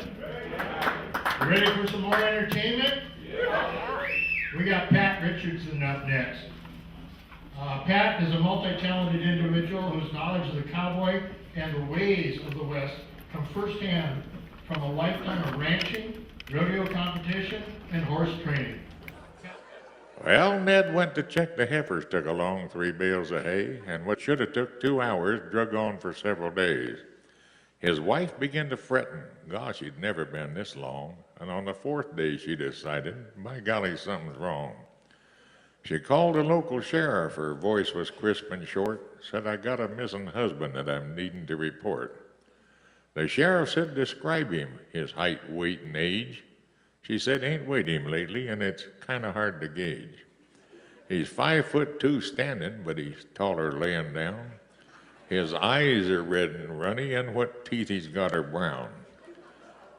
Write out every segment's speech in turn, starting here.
You ready for some more entertainment? Yeah. We got Pat Richardson up next. Pat is a multi-talented individual whose knowledge of the cowboy and the ways of the West come firsthand from a lifetime of ranching, rodeo competition, and horse training. Well, Ned went to check the heifers, took along 3 bales of hay, and what should have took 2 hours drug on for several days. His wife began to fretting. Gosh, he'd never been this long. And on the 4th day, she decided, by golly, something's wrong. She called the local sheriff. Her voice was crisp and short. Said, I got a missing husband that I'm needing to report. The sheriff said, describe him, his height, weight, and age. She said, ain't weighed him lately, and it's kind of hard to gauge. He's 5'2" standing, but he's taller laying down. His eyes are red and runny, and what teeth he's got are brown.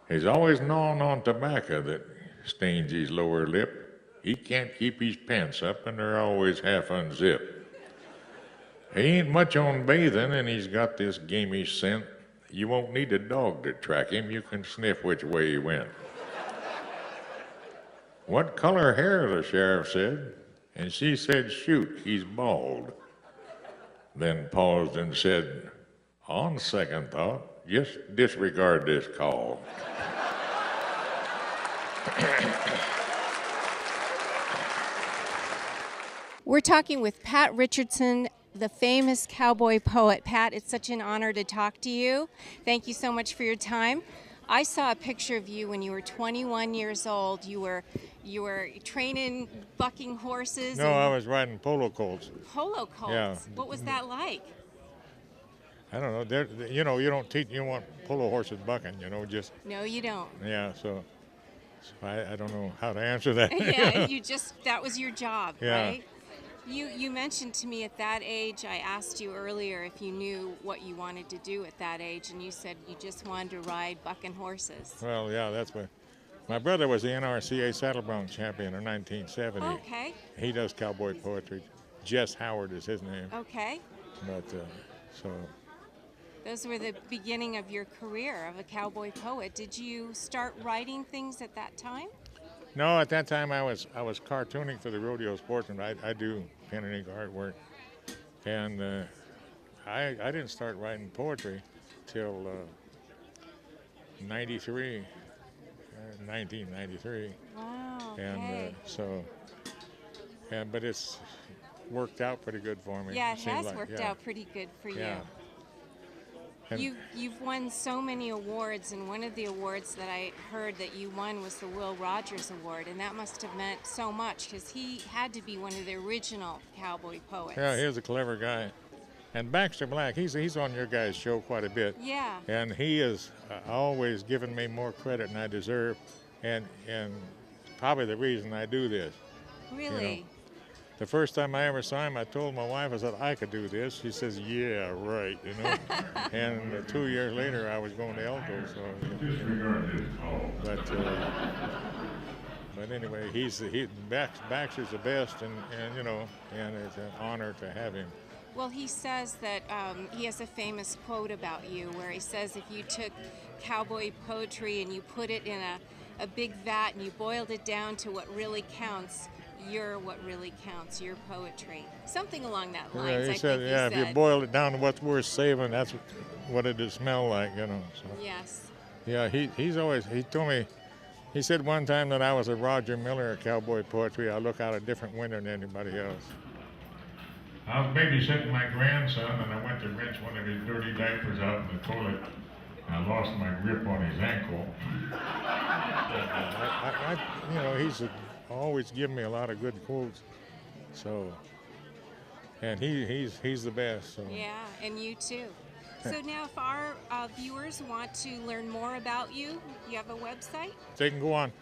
He's always gnawing on tobacco that stains his lower lip. He can't keep his pants up, and they're always half unzipped. He ain't much on bathing, and he's got this gamey scent. You won't need a dog to track him. You can sniff which way he went. What color hair, the sheriff said, and she said, shoot, he's bald. Then paused and said, on second thought, just disregard this call. We're talking with Pat Richardson, the famous cowboy poet. Pat, it's such an honor to talk to you. Thank you so much for your time. I saw a picture of you when you were 21 years old. You were training, bucking horses. No, I was riding polo colts. Polo colts? Yeah. What was that like? I don't know. You don't want polo horses bucking, just. No, you don't. Yeah, so I don't know how to answer that. Yeah, that was your job, yeah. Right? You mentioned to me at that age, I asked you earlier if you knew what you wanted to do at that age, and you said you just wanted to ride bucking horses. Well, yeah, that's what. My brother was the NRCA saddle bronc champion in 1970. Okay. He does cowboy poetry. Jess Howard is his name. Okay. But, so. Those were the beginning of your career of a cowboy poet. Did you start writing things at that time? No, at that time I was cartooning for the Rodeo Sportsman. I do pen and ink artwork, and I didn't start writing poetry till 1993. Wow. And Okay. but it's worked out pretty good for me. Yeah, it has worked out pretty good for you. Yeah. You've won so many awards, and one of the awards that I heard that you won was the Will Rogers Award, and that must have meant so much because he had to be one of the original cowboy poets. Yeah, he was a clever guy. And Baxter Black, he's on your guys' show quite a bit. Yeah. And he has always given me more credit than I deserve, and probably the reason I do this. Really? The first time I ever saw him, I told my wife, I said, I could do this. She says, yeah, right, And 2 years later, I was going to Elko. But anyway, Baxter's the best, and it's an honor to have him. Well, he says that he has a famous quote about you where he says if you took cowboy poetry and you put it in a big vat and you boiled it down to what really counts, you're what really counts, your poetry. Something along that line. Yeah, he said, if you boil it down to what's worth saving, that's what it'd smell like, So. Yes. Yeah, he told me, he said one time that I was a Roger Miller of cowboy poetry. I look out a different window than anybody else. I was babysitting my grandson, and I went to rinse one of his dirty diapers out in the toilet. I lost my grip on his ankle. He's always given me a lot of good quotes. So, and he's the best. So. Yeah, and you too. So now if our viewers want to learn more about you, you have a website? They can go on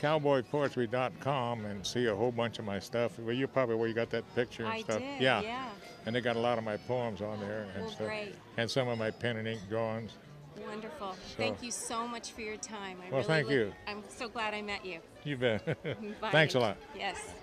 cowboypoetry.com and see a whole bunch of my stuff. Well, you're probably where you got that picture and stuff. I did, yeah. And they got a lot of my poems on there and stuff. Great. And some of my pen and ink drawings. Wonderful. So. Thank you so much for your time. Thank you. I'm so glad I met you. You bet. Bye. Thanks a lot. Yes.